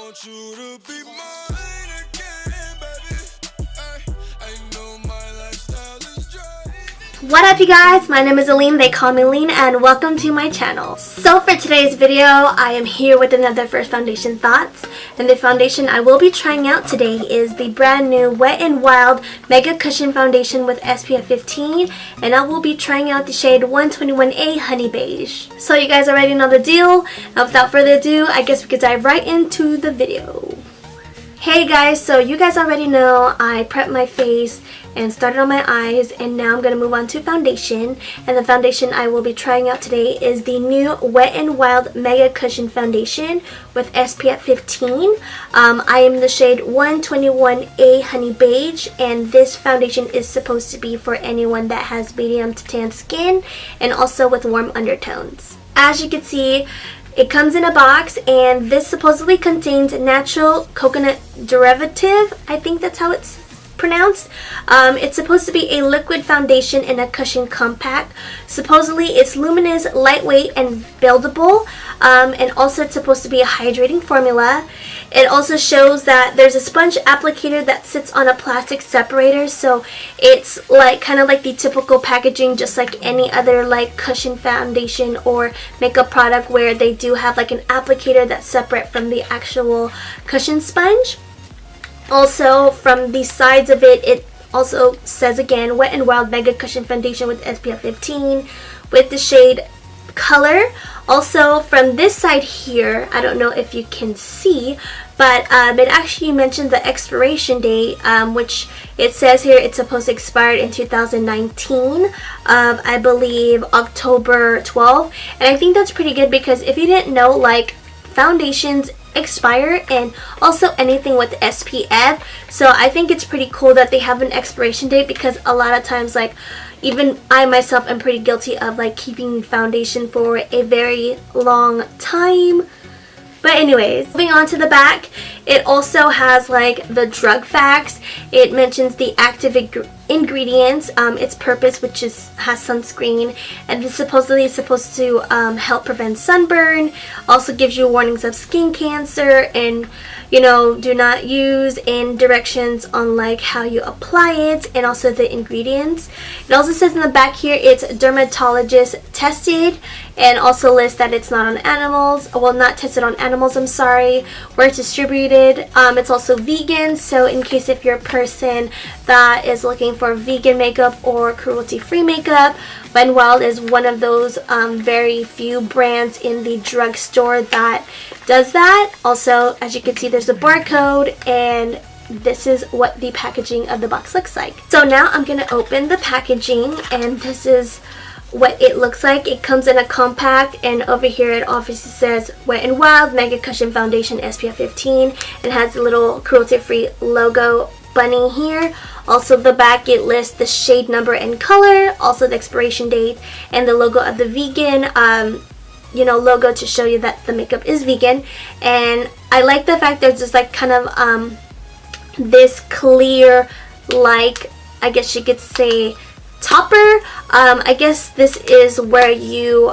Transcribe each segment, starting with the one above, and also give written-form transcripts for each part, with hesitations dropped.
want you to be mine again, baby. I know my lifestyle is dry. What up, you guys? My name is Allyn, they call me Lean, and welcome to my channel. So for today's video, I am here with another first foundation thoughts, and the foundation I will be trying out today is the brand new Wet n Wild Mega Cushion Foundation with SPF 15, and I will be trying out the shade 121A Honey Beige. So you guys already know the deal, and without further ado, I guess we could dive right into the video. Hey guys, so you guys already know I prepped my face and started on my eyes, and now I'm going to move on to foundation. And the foundation I will be trying out today is the new Wet n Wild Mega Cushion Foundation with SPF 15. I am the shade 121A Honey Beige, and this foundation is supposed to be for anyone that has medium to tan skin and also with warm undertones. As you can see, it comes in a box, and this supposedly contains natural coconut derivative. I think that's how it's pronounced. It's supposed to be a liquid foundation in a cushion compact. Supposedly it's luminous, lightweight, and buildable, and also it's supposed to be a hydrating formula. It also shows that there's a sponge applicator that sits on a plastic separator, so it's like kind of like the typical packaging, just like any other like cushion foundation or makeup product, where they do have like an applicator that's separate from the actual cushion sponge. Also, from the sides of it, it also says again, Wet n Wild Mega Cushion Foundation with SPF 15 with the shade Color. Also, from this side here, I don't know if you can see, but it actually mentioned the expiration date, which it says here it's supposed to expire in 2019, I believe October 12th. And I think that's pretty good, because if you didn't know, like, foundations expire, and also anything with SPF, so I think it's pretty cool that they have an expiration date, because a lot of times, like, even I myself am pretty guilty of like keeping foundation for a very long time. But anyways, moving on to the back, it also has like the drug facts. It mentions the active ingredients, its purpose, which has sunscreen, and this supposedly is supposed to help prevent sunburn. Also gives you warnings of skin cancer, and do not use, and directions on like how you apply it, and also the ingredients. It also says in the back here it's dermatologist tested, and also lists that it's not on animals, well, not tested on animals, I'm sorry, where it's distributed. It's also vegan, so in case if you're a person that is looking for vegan makeup or cruelty-free makeup, Wet n Wild is one of those very few brands in the drugstore that does that. Also, as you can see, there's a barcode, and this is what the packaging of the box looks like. So now I'm going to open the packaging, and this is what it looks like. It comes in a compact, and over here it obviously says Wet n Wild Mega Cushion Foundation SPF 15. It has a little cruelty-free logo bunny here. Also the back, it lists the shade number and color, also the expiration date, and the logo of the vegan logo to show you that the makeup is vegan. And I like the fact there's just like kind of this clear, like, I guess you could say, topper. I guess this is where you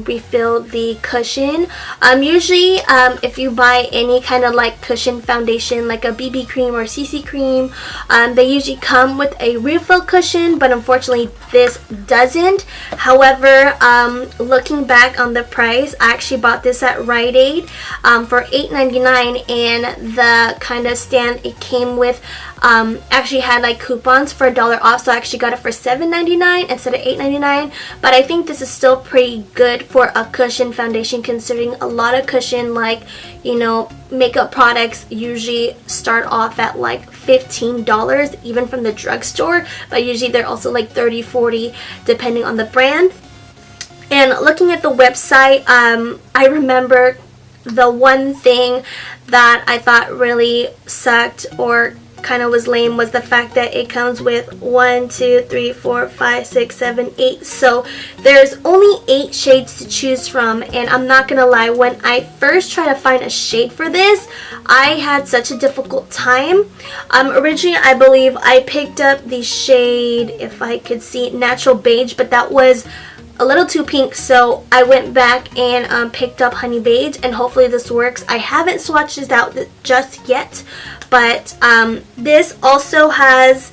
refill the cushion. Usually if you buy any kind of like cushion foundation, like a BB cream or CC cream, they usually come with a refill cushion, but unfortunately this doesn't. However, looking back on the price, I actually bought this at Rite Aid for $8.99, and the kind of stand it came with actually had like coupons for $1 off, so I actually got it for $7.99 instead of $8.99. But I think this is still pretty good for a cushion foundation, considering a lot of cushion, like, makeup products usually start off at like $15 even from the drugstore, but usually they're also like $30, $40 depending on the brand. And looking at the website, I remember the one thing that I thought really sucked or kind of was lame was the fact that it comes with 1, 2, 3, 4, 5, 6, 7, 8. So there's only 8 shades to choose from, and I'm not gonna lie, when I first tried to find a shade for this, I had such a difficult time. Originally, I believe I picked up the shade, if I could see, Natural Beige, but that was a little too pink, so I went back and picked up Honey Beige, and hopefully this works. I haven't swatched this out just yet, but this also has,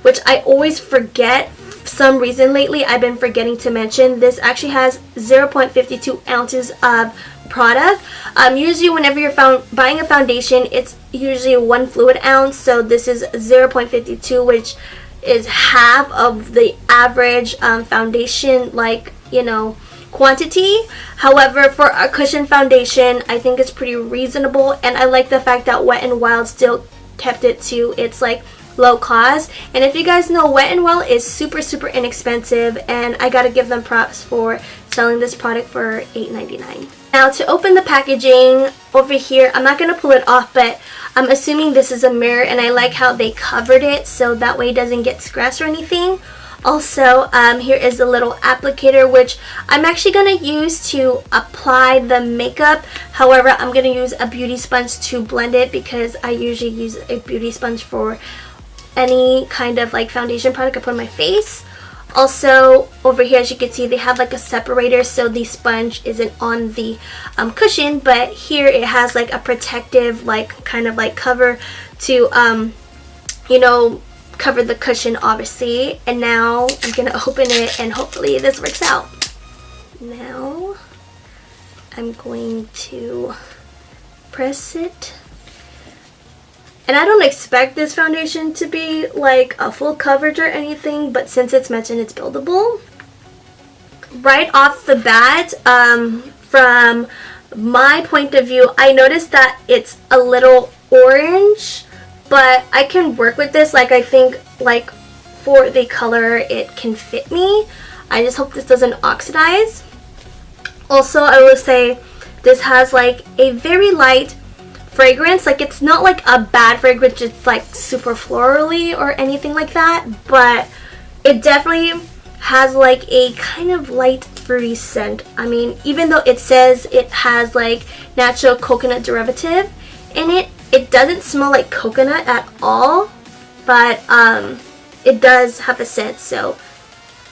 which I always forget for some reason lately, I've been forgetting to mention, this actually has 0.52 ounces of product. Usually whenever you're buying a foundation, it's usually 1 fluid ounce, so this is 0.52, which is half of the average foundation, like, you know, quantity. However, for a cushion foundation, I think it's pretty reasonable, and I like the fact that Wet n Wild still kept it to its like low cost. And if you guys know, Wet n Wild is super inexpensive, and I gotta give them props for selling this product for $8.99. Now to open the packaging over here, I'm not gonna pull it off, but I'm assuming this is a mirror, and I like how they covered it so that way it doesn't get scratched or anything. Also, here is the little applicator, which I'm actually going to use to apply the makeup. However, I'm going to use a beauty sponge to blend it, because I usually use a beauty sponge for any kind of like foundation product I put on my face. Also, over here, as you can see, they have like a separator, so the sponge isn't on the cushion, but here it has like a protective, like kind of like cover to, you know, cover the cushion, obviously. And now I'm gonna open it, and hopefully this works out. Now I'm going to press it. And I don't expect this foundation to be like a full coverage or anything, but since it's mentioned it's buildable. Right off the bat, from my point of view, I noticed that it's a little orange, but I can work with this. Like, I think like for the color it can fit me. I just hope this doesn't oxidize. Also, I will say this has like a very light fragrance. Like, it's not like a bad fragrance, it's like super florally or anything like that, but it definitely has like a kind of light fruity scent. I mean, even though it says it has like natural coconut derivative in it, it doesn't smell like coconut at all, but it does have a scent, so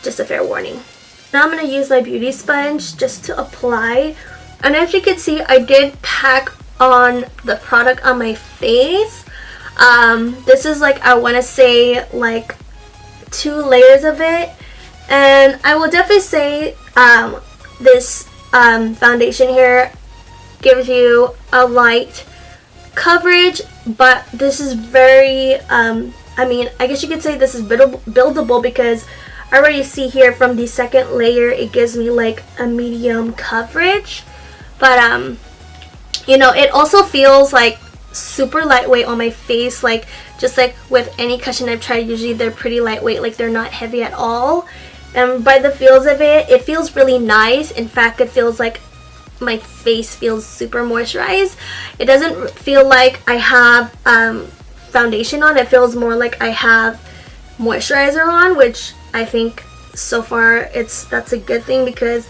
just a fair warning. Now I'm going to use my beauty sponge just to apply, and as you can see, I did pack on the product on my face. This is like, I want to say like 2 layers of it, and I will definitely say this foundation here gives you a light coverage, but this is very I mean, I guess you could say this is buildable, because I already see here from the second layer it gives me like a medium coverage, but you know, it also feels like super lightweight on my face. Like, just like with any cushion I've tried, usually they're pretty lightweight, like they're not heavy at all. And by the feels of it, it feels really nice. In fact, it feels like my face feels super moisturized. It doesn't feel like I have foundation on. It feels more like I have moisturizer on, which I think so far that's a good thing, because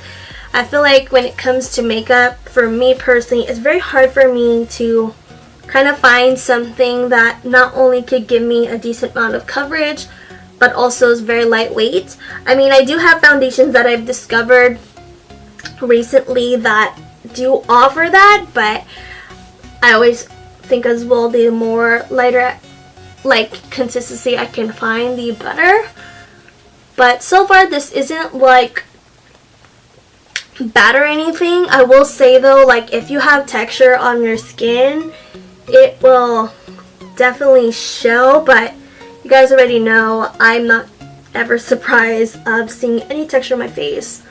I feel like when it comes to makeup, for me personally, it's very hard for me to kind of find something that not only could give me a decent amount of coverage, but also is very lightweight. I mean, I do have foundations that I've discovered recently that do offer that, but I always think as well, the more lighter like consistency I can find, the better. But so far this isn't like bad or anything. I will say though, like if you have texture on your skin, it will definitely show, but you guys already know I'm not ever surprised of seeing any texture on my face.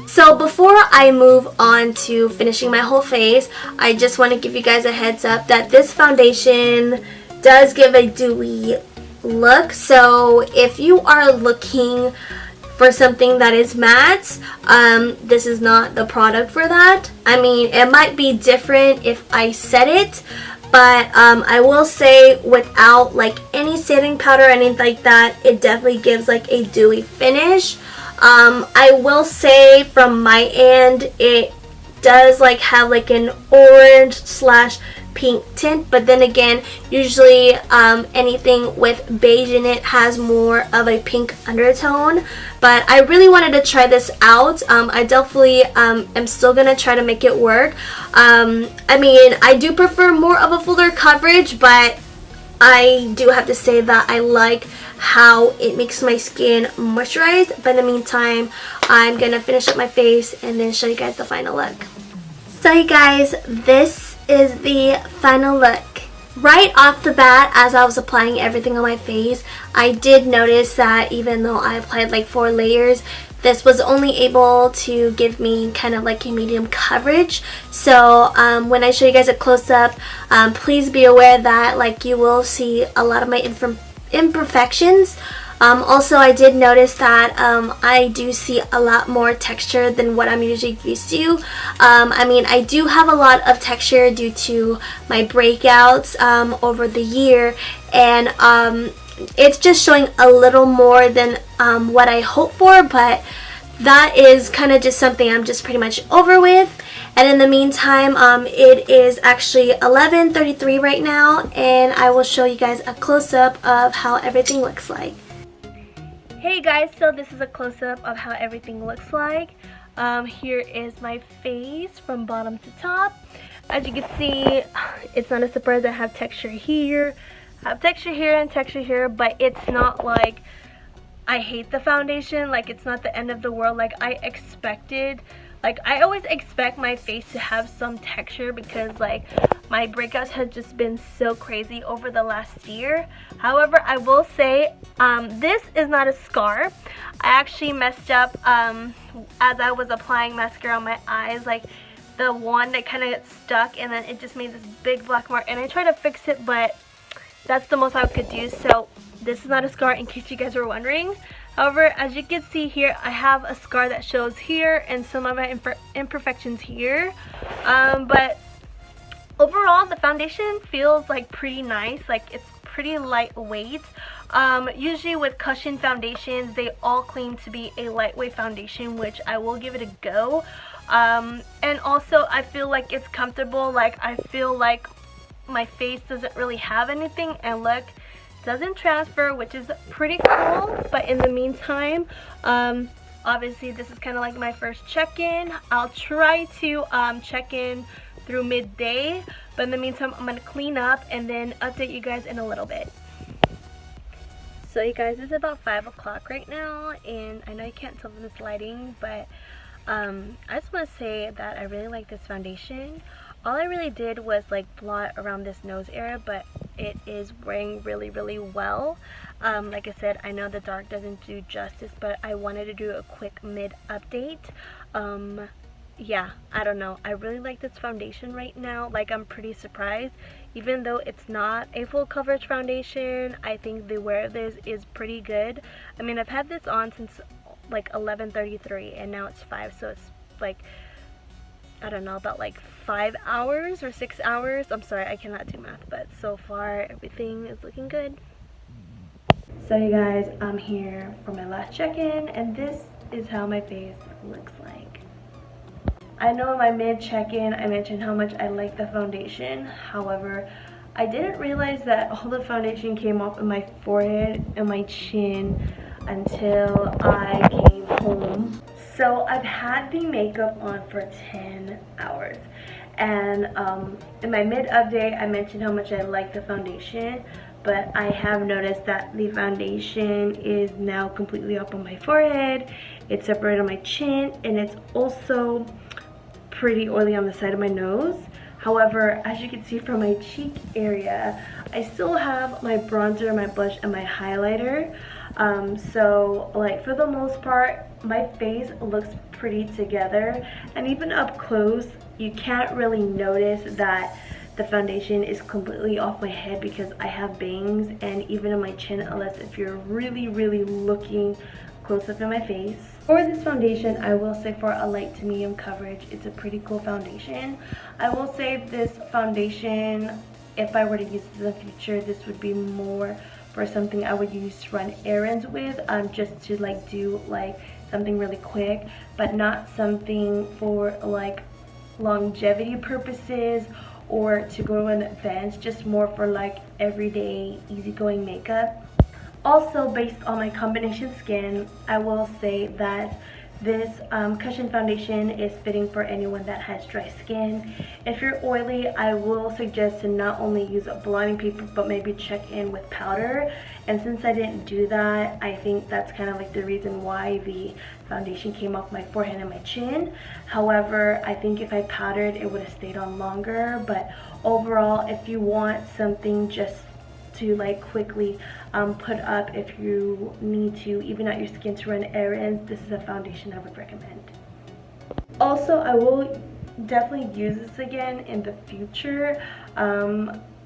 So before I move on to finishing my whole face, I just want to give you guys a heads up that this foundation does give a dewy look. So if you are looking for something that is matte, this is not the product for that. I mean, it might be different if I set it, but I will say without like any setting powder or anything like that, it definitely gives like a dewy finish. I will say from my end, it does like have like an orange slash pink tint, but then again, usually anything with beige in it has more of a pink undertone. But I really wanted to try this out. I definitely am still gonna try to make it work. I mean, I do prefer more of a fuller coverage, but I do have to say that I like how it makes my skin moisturize. But in the meantime, I'm gonna finish up my face and then show you guys the final look. So you guys, this is the final look. Right off the bat, as I was applying everything on my face, I did notice that even though I applied like 4 layers, this was only able to give me kind of like a medium coverage. So when I show you guys a close-up, please be aware that like you will see a lot of my imperfections. Also, I did notice that I do see a lot more texture than what I'm usually used to. I mean, I do have a lot of texture due to my breakouts over the year, and it's just showing a little more than what I hoped for, but that is kind of just something I'm just pretty much over with. And in the meantime, it is actually 11:33 right now, and I will show you guys a close-up of how everything looks like. Hey guys, so this is a close-up of how everything looks like. Here is my face from bottom to top. As you can see, it's not a surprise I have texture here. I have texture here and texture here, but it's not like I hate the foundation. Like, it's not the end of the world like I expected. Like, I always expect my face to have some texture because like my breakouts have just been so crazy over the last year. However, I will say this is not a scar. I actually messed up as I was applying mascara on my eyes. Like, the one that kind of got stuck and then it just made this big black mark, and I tried to fix it, but that's the most I could do. So this is not a scar, in case you guys were wondering. However, as you can see here, I have a scar that shows here and some of my imperfections here. But overall, the foundation feels like pretty nice. Like, it's pretty lightweight. Usually with cushion foundations, they all claim to be a lightweight foundation, which I will give it a go. And also, I feel like it's comfortable. Like, I feel like my face doesn't really have anything, and look, doesn't transfer, which is pretty cool. But in the meantime, obviously this is kind of like my first check-in. I'll try to check in through midday, but in the meantime I'm gonna clean up and then update you guys in a little bit. So you guys, it's about 5 o'clock right now, and I know you can't tell from this lighting, but I just want to say that I really like this foundation. All I really did was like blot around this nose area, but it is wearing really, really well. Like I said, I know the dark doesn't do justice, but I wanted to do a quick mid update. Yeah, I don't know. I really like this foundation right now. Like, I'm pretty surprised. Even though it's not a full coverage foundation, I think the wear of this is pretty good. I mean, I've had this on since like 11:33 and now it's 5, so it's like, I don't know, about like 5 hours or 6 hours. I'm sorry, I cannot do math, but so far everything is looking good. So you guys, I'm here for my last check-in, and this is how my face looks like. I know in my mid check-in I mentioned how much I like the foundation. However, I didn't realize that all the foundation came off of my forehead and my chin until I came home. So I've had the makeup on for 10 hours, and in my mid update I mentioned how much I like the foundation, but I have noticed that the foundation is now completely up on my forehead, it's separated on my chin, and it's also pretty oily on the side of my nose. However, as you can see from my cheek area, I still have my bronzer, my blush, and my highlighter. So like, for the most part, my face looks pretty together, and even up close you can't really notice that the foundation is completely off my head because I have bangs, and even on my chin, unless if you're really looking close up in my face. For this foundation, I will say for a light to medium coverage, it's a pretty cool foundation. I will say this foundation, if I were to use it in the future, this would be more for something I would use to run errands with, just to like do like something really quick, but not something for like longevity purposes or to go to an event, just more for like everyday easygoing makeup. Also, based on my combination skin, I will say that this cushion foundation is fitting for anyone that has dry skin. If you're oily, I will suggest to not only use a blotting paper but maybe check in with powder. And since I didn't do that, I think that's kind of like the reason why the foundation came off my forehead and my chin. However, I think if I powdered, it would have stayed on longer. But overall, if you want something just to like quickly put up if you need to even out your skin to run errands, this is a foundation I would recommend. Also, I will definitely use this again in the future.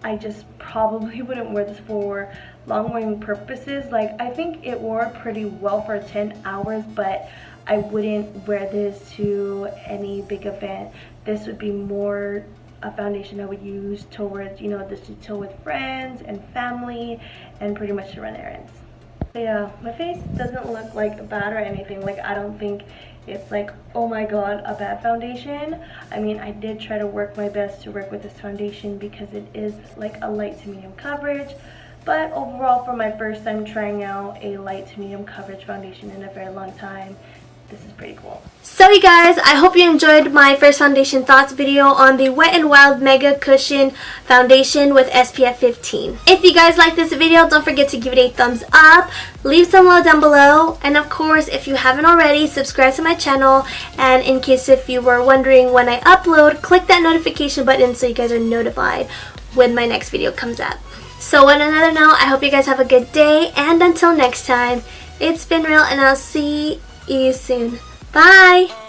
I just probably wouldn't wear this for long wearing purposes. Like, I think it wore pretty well for 10 hours, but I wouldn't wear this to any big event. This would be more a foundation I would use towards, you know, just to chill with friends and family and pretty much to run errands. But yeah, my face doesn't look like bad or anything. Like, I don't think it's like, oh my god, a bad foundation. I mean, I did try to work my best to work with this foundation because it is like a light to medium coverage. But overall, for my first time trying out a light to medium coverage foundation in a very long time, this is pretty cool. So you guys, I hope you enjoyed my first foundation thoughts video on the Wet n Wild Mega Cushion Foundation with SPF 15. If you guys like this video, don't forget to give it a thumbs up, leave some love down below, and of course, if you haven't already, subscribe to my channel. And in case if you were wondering when I upload, click that notification button so you guys are notified when my next video comes up. So on another note, I hope you guys have a good day, and until next time, it's been real, and I'll see you soon. Bye!